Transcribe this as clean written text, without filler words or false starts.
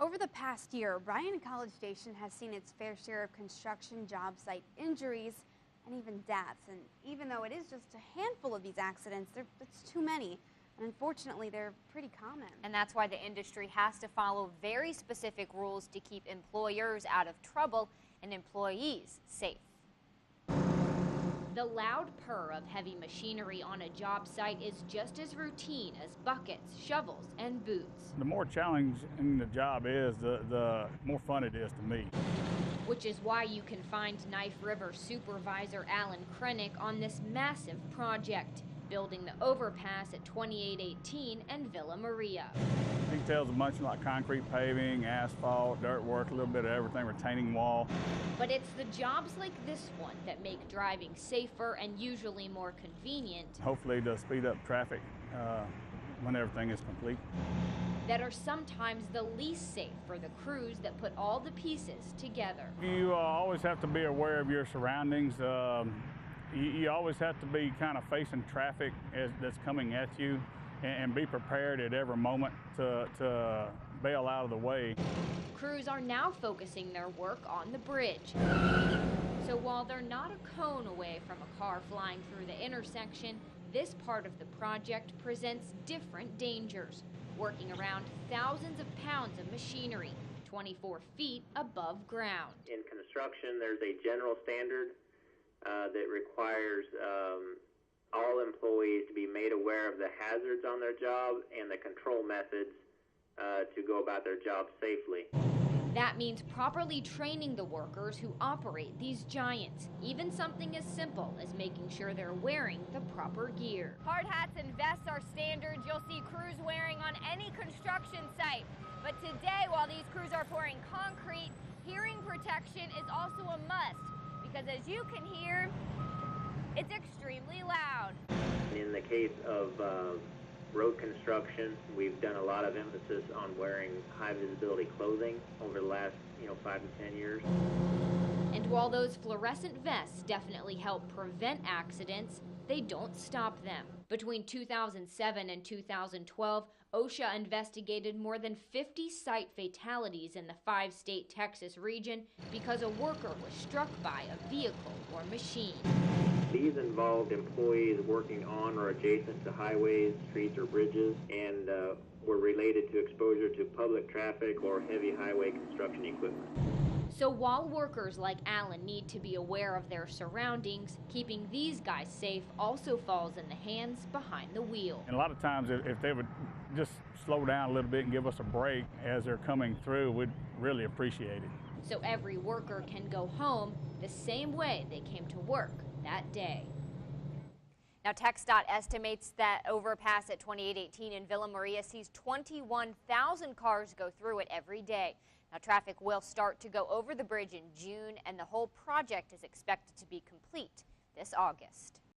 Over the past year, Bryan College Station has seen its fair share of construction job site injuries and even deaths. And even though it is just a handful of these accidents, it's too many. And unfortunately, they're pretty common. And that's why the industry has to follow very specific rules to keep employers out of trouble and employees safe. The loud purr of heavy machinery on a job site is just as routine as buckets, shovels, and boots. The more challenging the job is, the more fun it is to me. Which is why you can find Knife River Supervisor Alan Krennick on this massive project, building the overpass at 2818 and Villa Maria. Details a bunch like concrete paving, asphalt, dirt work, a little bit of everything, retaining wall. But it's the jobs like this one that make driving safer and usually more convenient. Hopefully to speed up traffic when everything is complete. That are sometimes the least safe for the crews that put all the pieces together. You always have to be aware of your surroundings. You always have to be kind of facing traffic that's coming at you and be prepared at every moment to bail out of the way. Crews are now focusing their work on the bridge. So while they're not a cone away from a car flying through the intersection, this part of the project presents different dangers, working around thousands of pounds of machinery, 24 feet above ground. In construction, there's a general standard that requires all employees to be made aware of the hazards on their job and the control methods to go about their job safely. That means properly training the workers who operate these giants, even something as simple as making sure they're wearing the proper gear. Hard hats and vests are standards you'll see crews wearing on any construction site. But today, while these crews are pouring concrete, hearing protection is also a must, because as you can hear, it's extremely loud. In the case of road construction, we've done a lot of emphasis on wearing high visibility clothing over the last 5 to 10 years. And while those fluorescent vests definitely help prevent accidents, they don't stop them. Between 2007 and 2012, OSHA investigated more than 50 site fatalities in the 5-state Texas region because a worker was struck by a vehicle or machine. These involved employees working on or adjacent to highways, streets, or bridges, and were related to exposure to public traffic or heavy highway construction equipment. So while workers like Alan need to be aware of their surroundings, keeping these guys safe also falls in the hands behind the wheel. And a lot of times if they would just slow down a little bit and give us a break as they're coming through, we'd really appreciate it. So every worker can go home the same way they came to work that day. Now, TxDOT estimates that overpass at 2818 in Villa Maria sees 21,000 cars go through it every day. Now, traffic will start to go over the bridge in June, and the whole project is expected to be complete this August.